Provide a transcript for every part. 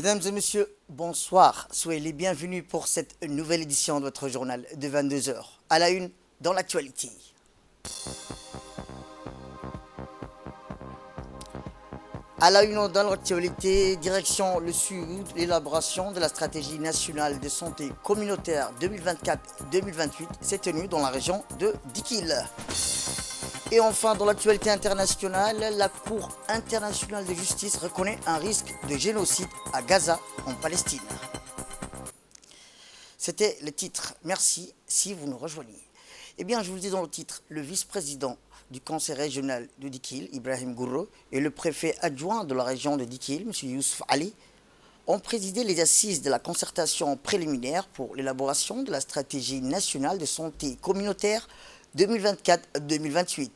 Mesdames et messieurs, bonsoir. Soyez les bienvenus pour cette nouvelle édition de votre journal de 22 heures. À la une, dans l'actualité. À la une, dans l'actualité, direction le Sud, l'élaboration de la stratégie nationale de santé communautaire 2024-2028 s'est tenue dans la région de Dikil. Et enfin, dans l'actualité internationale, la Cour internationale de justice reconnaît un risque de génocide à Gaza, en Palestine. C'était le titre. Merci si vous nous rejoignez. Eh bien, je vous le dis dans le titre, le vice-président du conseil régional de Dikil, Ibrahim Gourro, et le préfet adjoint de la région de Dikil, M. Youssouf Ali, ont présidé les assises de la concertation préliminaire pour l'élaboration de la stratégie nationale de santé communautaire 2024-2028.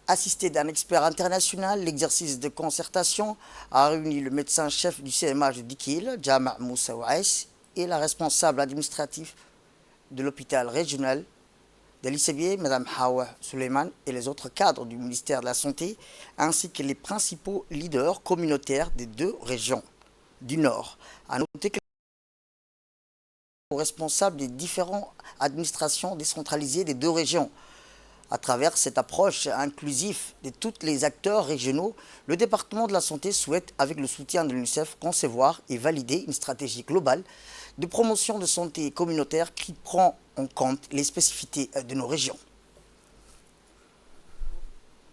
Assisté d'un expert international, l'exercice de concertation a réuni le médecin-chef du CMH de Dikil, Jama' Moussa Ouaïs, et la responsable administrative de l'hôpital régional de l'ICB, Mme Hawa Suleiman, et les autres cadres du ministère de la Santé, ainsi que les principaux leaders communautaires des deux régions du Nord. À noter que les responsables des différentes administrations décentralisées des deux régions. À travers cette approche inclusive de tous les acteurs régionaux, le département de la santé souhaite, avec le soutien de l'UNICEF, concevoir et valider une stratégie globale de promotion de santé communautaire qui prend en compte les spécificités de nos régions.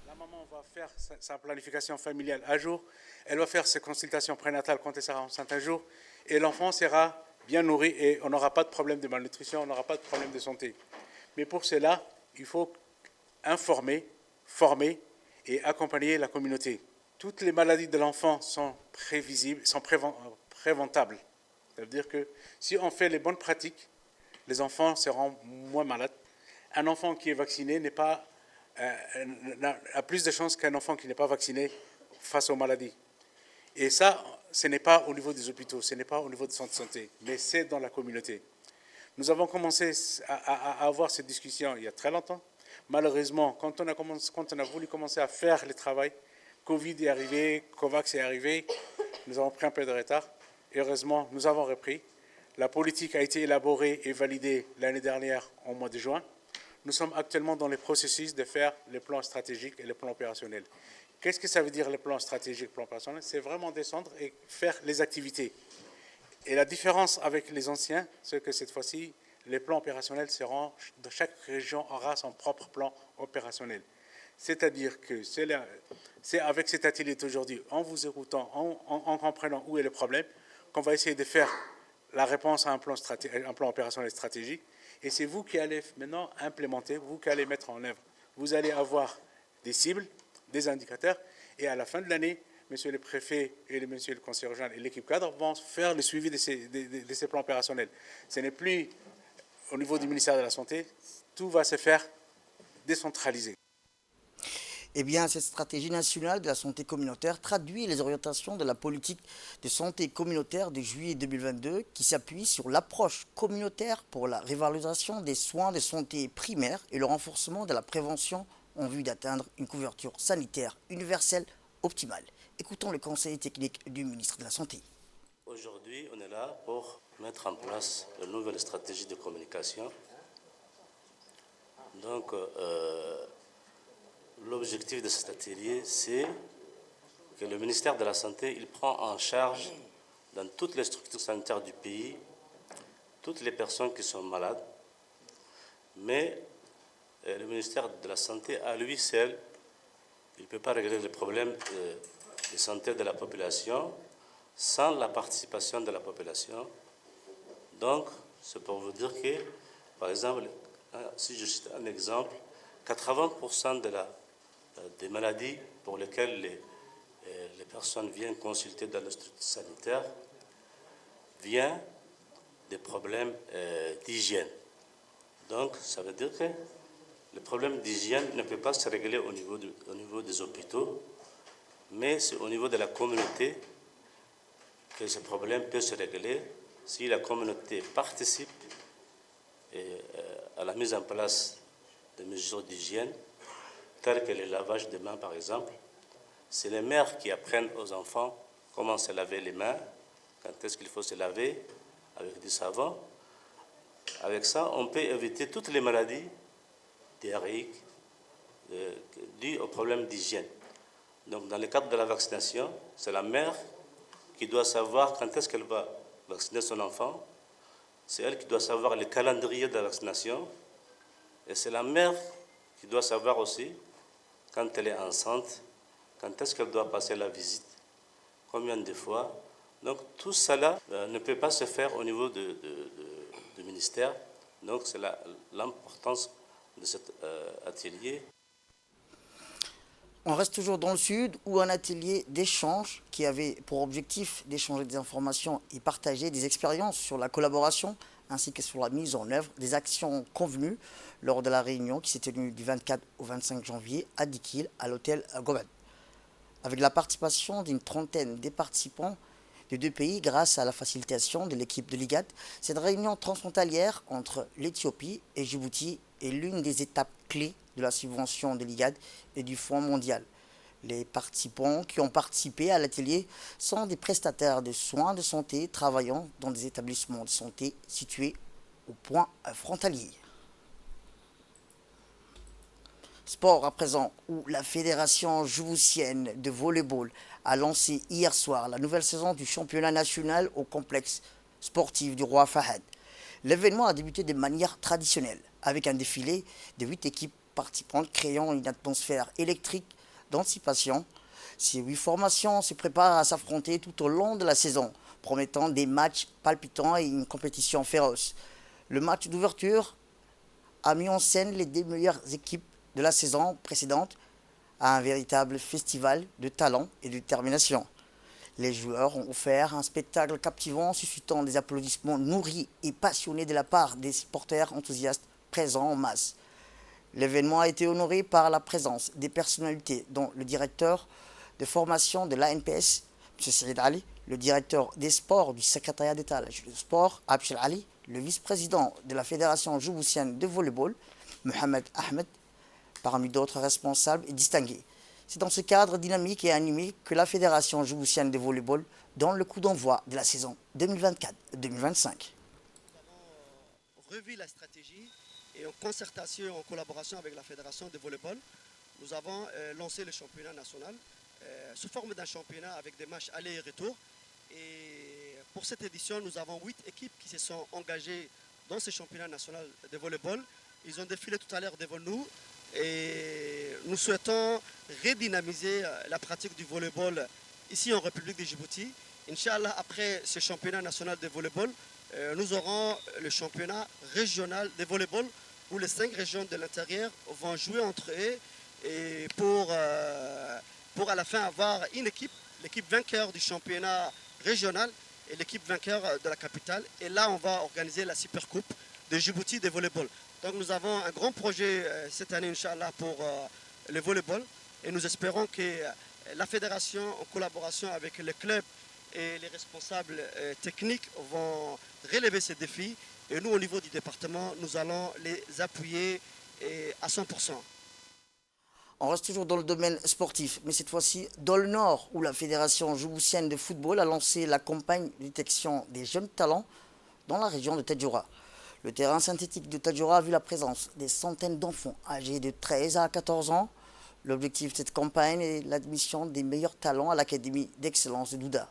La maman va faire sa planification familiale à jour, elle va faire ses consultations prénatales quand elle sera enceinte un jour, et l'enfant sera bien nourri et on n'aura pas de problème de malnutrition, on n'aura pas de problème de santé. Mais pour cela, il faut informer, former et accompagner la communauté. Toutes les maladies de l'enfant sont prévisibles, sont préventables. Ça veut dire que si on fait les bonnes pratiques, les enfants seront moins malades. Un enfant qui est vacciné a plus de chances qu'un enfant qui n'est pas vacciné face aux maladies. Et ça, ce n'est pas au niveau des hôpitaux, ce n'est pas au niveau des centres de santé, mais c'est dans la communauté. Nous avons commencé à avoir cette discussion il y a très longtemps. Malheureusement, quand on a voulu commencer à faire le travail, Covid est arrivé, Covax est arrivé, nous avons pris un peu de retard. Et heureusement, nous avons repris. La politique a été élaborée et validée l'année dernière au mois de juin. Nous sommes actuellement dans le processus de faire les plans stratégiques et les plans opérationnels. Qu'est-ce que ça veut dire les plans stratégiques, les plans opérationnels? C'est vraiment descendre et faire les activités. Et la différence avec les anciens, c'est que cette fois-ci, les plans opérationnels seront, chaque région aura son propre plan opérationnel. C'est-à-dire que c'est avec cet atelier d'aujourd'hui, en vous écoutant, en comprenant où est le problème, qu'on va essayer de faire la réponse à un plan opérationnel stratégique. Et c'est vous qui allez maintenant implémenter, vous qui allez mettre en œuvre. Vous allez avoir des cibles, des indicateurs, et à la fin de l'année, monsieur le préfet et monsieur le conseiller régional et l'équipe cadre vont faire le suivi de ces plans opérationnels. Ce n'est plus au niveau du ministère de la Santé, tout va se faire décentralisé. Eh bien, cette stratégie nationale de la santé communautaire traduit les orientations de la politique de santé communautaire de juillet 2022 qui s'appuie sur l'approche communautaire pour la révalorisation des soins de santé primaires et le renforcement de la prévention en vue d'atteindre une couverture sanitaire universelle optimale. Écoutons le conseil technique du ministre de la Santé. Aujourd'hui, on est là pour mettre en place une nouvelle stratégie de communication. Donc, l'objectif de cet atelier, c'est que le ministère de la Santé, il prend en charge dans toutes les structures sanitaires du pays toutes les personnes qui sont malades, mais le ministère de la Santé, à lui seul, il ne peut pas régler les problèmes de santé de la population sans la participation de la population. Donc, c'est pour vous dire que, par exemple, si je cite un exemple, 80% des maladies pour lesquelles les personnes viennent consulter dans les structures sanitaires viennent des problèmes d'hygiène. Donc, ça veut dire que le problème d'hygiène ne peut pas se régler au niveau des hôpitaux, mais c'est au niveau de la communauté que ce problème peut se régler si la communauté participe à la mise en place de mesures d'hygiène, telles que le lavage des mains, par exemple. C'est les mères qui apprennent aux enfants comment se laver les mains quand est-ce qu'il faut se laver avec du savon. Avec ça, on peut éviter toutes les maladies diarrhéiques dues au problème d'hygiène. Donc, dans le cadre de la vaccination, c'est la mère qui doit savoir quand est-ce qu'elle va vacciner son enfant. C'est elle qui doit savoir le calendrier de la vaccination. Et c'est la mère qui doit savoir aussi, quand elle est enceinte, quand est-ce qu'elle doit passer la visite, combien de fois. Donc, tout cela ne peut pas se faire au niveau du ministère. Donc, c'est l'importance de cet atelier. On reste toujours dans le sud où un atelier d'échange qui avait pour objectif d'échanger des informations et partager des expériences sur la collaboration ainsi que sur la mise en œuvre des actions convenues lors de la réunion qui s'est tenue du 24 au 25 janvier à Dikil à l'hôtel Gobet. Avec la participation d'une trentaine des participants des deux pays grâce à la facilitation de l'équipe de l'IGAD, cette réunion transfrontalière entre l'Éthiopie et Djibouti est l'une des étapes clés de la subvention de l'IGAD et du Fonds mondial. Les participants qui ont participé à l'atelier sont des prestataires de soins de santé travaillant dans des établissements de santé situés au point frontalier. Sport à présent, où la Fédération djiboutienne de volleyball a lancé hier soir la nouvelle saison du championnat national au complexe sportif du Roi Fahad. L'événement a débuté de manière traditionnelle, avec un défilé de 8 équipes participantes créant une atmosphère électrique d'anticipation. Ces 8 formations se préparent à s'affronter tout au long de la saison, promettant des matchs palpitants et une compétition féroce. Le match d'ouverture a mis en scène les 2 meilleures équipes de la saison précédente à un véritable festival de talent et de détermination. Les joueurs ont offert un spectacle captivant, suscitant des applaudissements nourris et passionnés de la part des supporters enthousiastes présents en masse. L'événement a été honoré par la présence des personnalités dont le directeur de formation de l'ANPS, M. Saïd Ali, le directeur des sports du secrétariat d'État à la Jeunesse du sport, Abshel Ali, le vice-président de la Fédération djiboutienne de volleyball, Mohamed Ahmed, parmi d'autres responsables et distingués. C'est dans ce cadre dynamique et animé que la Fédération djiboutienne de volleyball donne le coup d'envoi de la saison 2024-2025. Nous avons revu la stratégie et en concertation, en collaboration avec la Fédération de volleyball, nous avons lancé le championnat national sous forme d'un championnat avec des matchs aller et retour. Et pour cette édition, nous avons 8 équipes qui se sont engagées dans ce championnat national de volleyball. Ils ont défilé tout à l'heure devant nous et nous souhaitons redynamiser la pratique du volleyball ici en République de Djibouti. Inch'Allah, après ce championnat national de volleyball, nous aurons le championnat régional de volleyball où les 5 régions de l'intérieur vont jouer entre eux et pour à la fin avoir une équipe, l'équipe vainqueur du championnat régional et l'équipe vainqueur de la capitale. Et là, on va organiser la Super Coupe de Djibouti de volleyball. Donc nous avons un grand projet cette année, Inch'Allah, pour le volleyball. Et nous espérons que la fédération, en collaboration avec les clubs et les responsables techniques, vont relever ces défis. Et nous, au niveau du département, nous allons les appuyer à 100%. On reste toujours dans le domaine sportif, mais cette fois-ci dans le Nord, où la Fédération djiboutienne de football a lancé la campagne de détection des jeunes talents dans la région de Tadjoura. Le terrain synthétique de Tadjoura a vu la présence des centaines d'enfants âgés de 13 à 14 ans. L'objectif de cette campagne est l'admission des meilleurs talents à l'Académie d'excellence de Douda.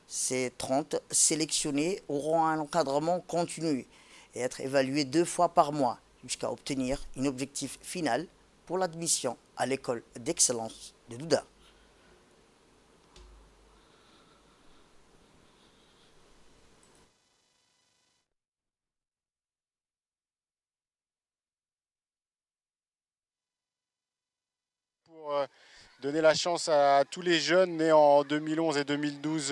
Ces 30 sélectionnés auront un encadrement continu et être évalués 2 fois par mois jusqu'à obtenir un objectif final pour l'admission à l'école d'excellence de Douda. Pour donner la chance à tous les jeunes nés en 2011 et 2012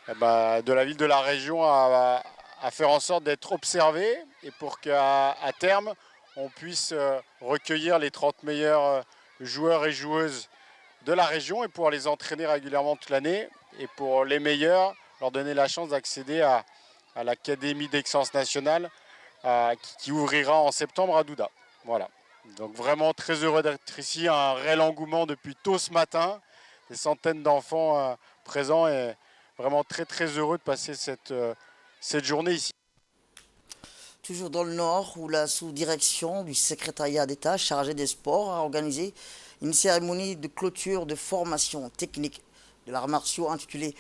de la ville de la région à faire en sorte d'être observés et pour qu'à terme on puisse recueillir les 30 meilleurs joueurs et joueuses de la région et pouvoir les entraîner régulièrement toute l'année et pour les meilleurs leur donner la chance d'accéder à l'Académie d'excellence nationale qui ouvrira en septembre à Douda. Voilà. Donc vraiment très heureux d'être ici, un réel engouement depuis tôt ce matin, des centaines d'enfants présents et vraiment très très heureux de passer cette journée ici. Toujours dans le Nord, où la sous-direction du secrétariat d'État chargé des sports a organisé une cérémonie de clôture de formation technique de l'art martiaux intitulée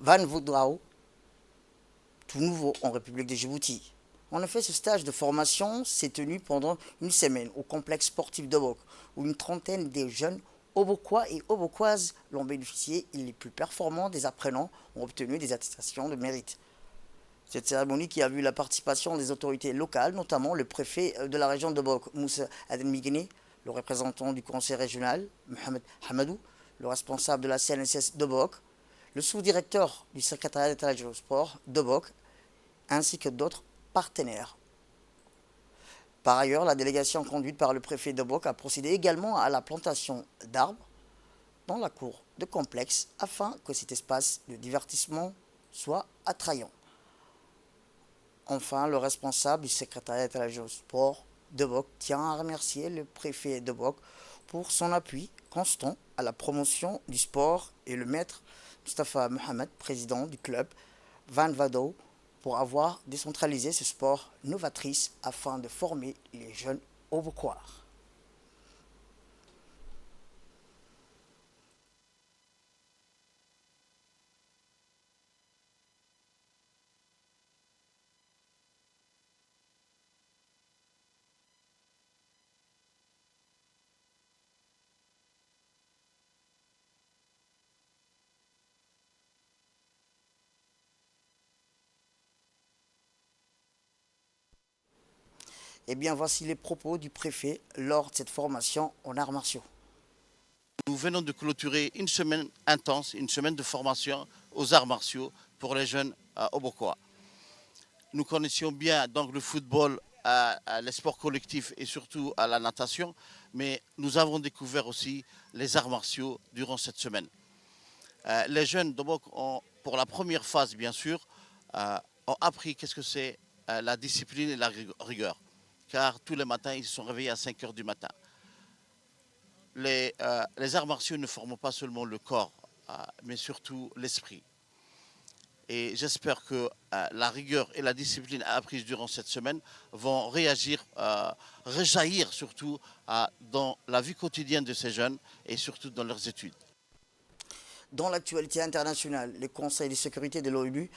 Van Voudrao, tout nouveau en République de Djibouti. En effet, ce stage de formation s'est tenu pendant une semaine au complexe sportif d'Obok, où une trentaine de jeunes Obokois et Obokoises l'ont bénéficié et les plus performants des apprenants ont obtenu des attestations de mérite. Cette cérémonie qui a vu la participation des autorités locales, notamment le préfet de la région d'Obok, Moussa Aden-Migné, le représentant du conseil régional, Mohamed Hamadou, le responsable de la CNSS d'Obok, le sous-directeur du secrétariat d'État du sport d'Obok, ainsi que d'autres partenaires. Par ailleurs, la délégation conduite par le préfet d'Obok a procédé également à la plantation d'arbres dans la cour de complexe afin que cet espace de divertissement soit attrayant. Enfin, le responsable du secrétariat d'État du sport d'Obok tient à remercier le préfet d'Obok pour son appui constant à la promotion du sport et le maître Mustafa Mohamed, président du club Van Vado, pour avoir décentralisé ce sport novatrice afin de former les jeunes Obokois. Eh bien, voici les propos du préfet lors de cette formation en arts martiaux. Nous venons de clôturer une semaine intense, une semaine de formation aux arts martiaux pour les jeunes Obokois. Nous connaissions bien donc le football, les sports collectifs et surtout à la natation, mais nous avons découvert aussi les arts martiaux durant cette semaine. Les jeunes d'Obok ont, pour la première phase bien sûr, ont appris qu'est-ce que c'est la discipline et la rigueur. Car tous les matins, ils se sont réveillés à 5 heures du matin. Les arts martiaux ne forment pas seulement le corps, mais surtout l'esprit. Et j'espère que la rigueur et la discipline apprises durant cette semaine vont rejaillir surtout dans la vie quotidienne de ces jeunes et surtout dans leurs études. Dans l'actualité internationale, le Conseil de sécurité de l'ONU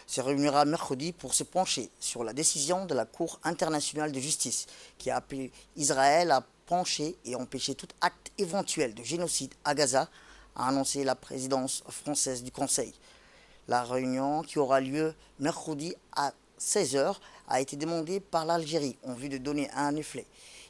se réunira mercredi pour se pencher sur la décision de la Cour internationale de justice qui a appelé Israël à pencher et empêcher tout acte éventuel de génocide à Gaza, a annoncé la présidence française du Conseil. La réunion qui aura lieu mercredi à 16h a été demandée par l'Algérie en vue de donner un effet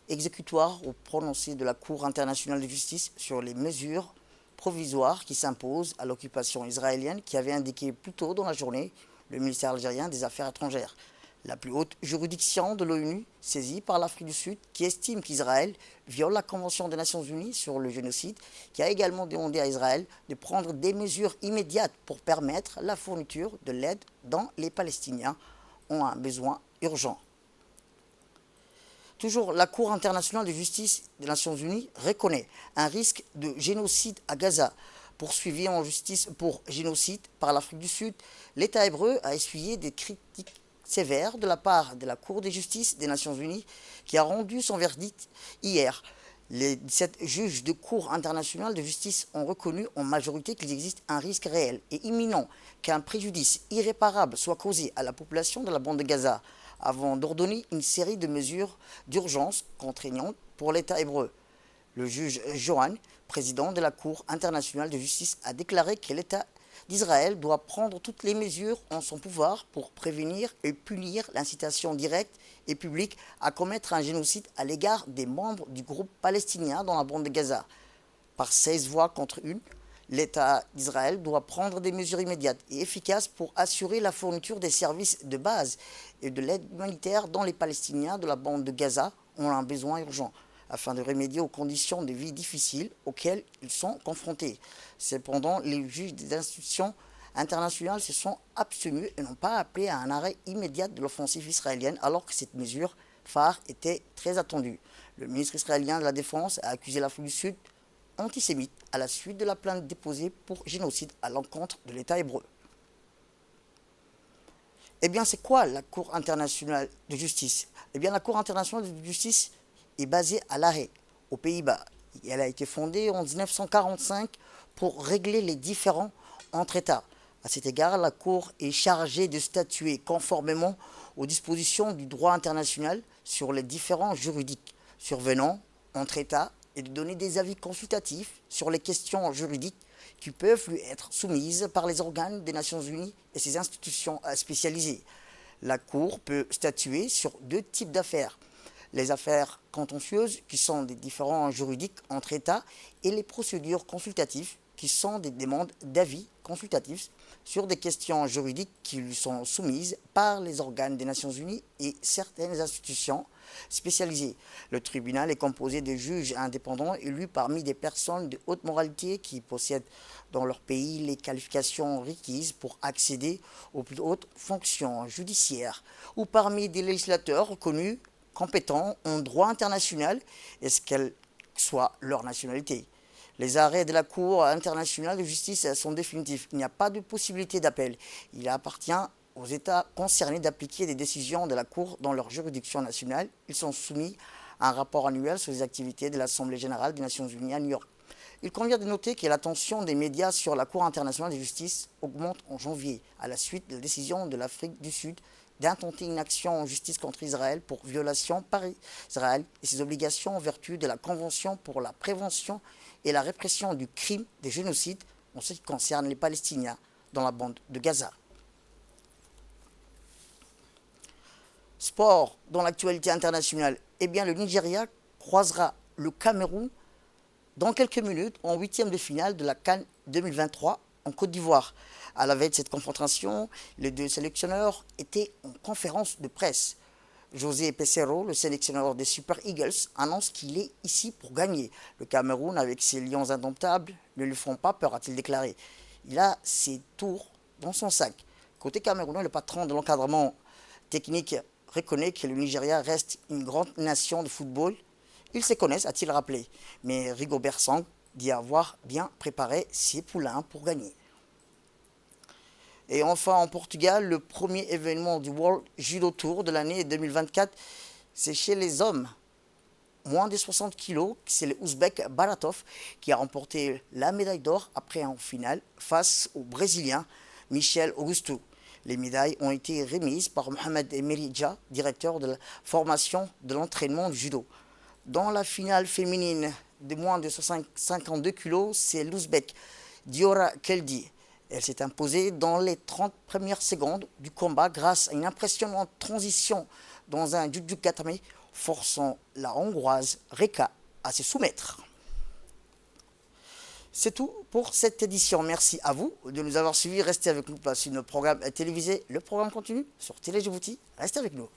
exécutoire au prononcé de la Cour internationale de justice sur les mesures provisoires qui s'imposent à l'occupation israélienne qui avait indiqué plus tôt dans la journée le ministère algérien des Affaires étrangères. La plus haute juridiction de l'ONU, saisie par l'Afrique du Sud, qui estime qu'Israël viole la Convention des Nations Unies sur le génocide, qui a également demandé à Israël de prendre des mesures immédiates pour permettre la fourniture de l'aide dont les Palestiniens ont un besoin urgent. Toujours, la Cour internationale de justice des Nations Unies reconnaît un risque de génocide à Gaza. Poursuivi en justice pour génocide par l'Afrique du Sud, l'État hébreu a essuyé des critiques sévères de la part de la Cour de justice des Nations Unies qui a rendu son verdict hier. Les 17 juges de Cour internationale de justice ont reconnu en majorité qu'il existe un risque réel et imminent qu'un préjudice irréparable soit causé à la population de la bande de Gaza avant d'ordonner une série de mesures d'urgence contraignantes pour l'État hébreu. Le juge Johan, président de la Cour internationale de justice, a déclaré que l'État d'Israël doit prendre toutes les mesures en son pouvoir pour prévenir et punir l'incitation directe et publique à commettre un génocide à l'égard des membres du groupe palestinien dans la bande de Gaza. Par 16 voix contre une, l'État d'Israël doit prendre des mesures immédiates et efficaces pour assurer la fourniture des services de base et de l'aide humanitaire dont les Palestiniens de la bande de Gaza ont un besoin urgent, afin de remédier aux conditions de vie difficiles auxquelles ils sont confrontés. Cependant, les juges des institutions internationales se sont abstenus et n'ont pas appelé à un arrêt immédiat de l'offensive israélienne, alors que cette mesure phare était très attendue. Le ministre israélien de la Défense a accusé l'Afrique du Sud antisémite à la suite de la plainte déposée pour génocide à l'encontre de l'État hébreu. Eh bien, c'est quoi la Cour internationale de justice? Eh bien, la Cour internationale de justice est basée à La Haye, aux Pays-Bas. Elle a été fondée en 1945 pour régler les différends entre États. À cet égard, la Cour est chargée de statuer conformément aux dispositions du droit international sur les différends juridiques survenant entre États et de donner des avis consultatifs sur les questions juridiques qui peuvent lui être soumises par les organes des Nations Unies et ses institutions spécialisées. La Cour peut statuer sur deux types d'affaires. Les affaires contentieuses, qui sont des différends juridiques entre États, et les procédures consultatives, qui sont des demandes d'avis consultatifs sur des questions juridiques qui lui sont soumises par les organes des Nations Unies et certaines institutions spécialisées. Le tribunal est composé de juges indépendants élus parmi des personnes de haute moralité qui possèdent dans leur pays les qualifications requises pour accéder aux plus hautes fonctions judiciaires, ou parmi des législateurs reconnus compétents en droit international, est-ce qu'elle soit leur nationalité. Les arrêts de la Cour internationale de justice sont définitifs. Il n'y a pas de possibilité d'appel. Il appartient aux États concernés d'appliquer des décisions de la Cour dans leur juridiction nationale. Ils sont soumis à un rapport annuel sur les activités de l'Assemblée générale des Nations unies à New York. Il convient de noter que l'attention des médias sur la Cour internationale de justice augmente en janvier, à la suite de la décision de l'Afrique du Sud d'intenter une action en justice contre Israël pour violation par Israël et ses obligations en vertu de la Convention pour la prévention et la répression du crime des génocides en ce qui concerne les Palestiniens dans la bande de Gaza. Sport dans l'actualité internationale. Eh bien, le Nigeria croisera le Cameroun dans quelques minutes en huitième de finale de la CAN 2023 en Côte d'Ivoire. À la veille de cette confrontation, les deux sélectionneurs étaient en conférence de presse. José Peseiro, le sélectionneur des Super Eagles, annonce qu'il est ici pour gagner. Le Cameroun, avec ses lions indomptables, ne lui font pas peur, a-t-il déclaré. Il a ses tours dans son sac. Côté camerounais, le patron de l'encadrement technique reconnaît que le Nigeria reste une grande nation de football. Ils se connaissent, a-t-il rappelé. Mais Rigobert Song dit avoir bien préparé ses poulains pour gagner. Et enfin, en Portugal, le premier événement du World Judo Tour de l'année 2024, c'est chez les hommes. Moins de 60 kilos, c'est le Ouzbek Baratov qui a remporté la médaille d'or après en finale face au Brésilien Michel Augusto. Les médailles ont été remises par Mohamed Emeridja, directeur de la formation de l'entraînement du judo. Dans la finale féminine de moins de 52 kilos, c'est l'Ouzbek Diora Keldi. Elle s'est imposée dans les 30 premières secondes du combat grâce à une impressionnante transition dans un judo-gatame, forçant la Hongroise Reka à se soumettre. C'est tout pour cette édition. Merci à vous de nous avoir suivis. Restez avec nous sur notre programme télévisé. Le programme continue sur Télé Djibouti. Restez avec nous.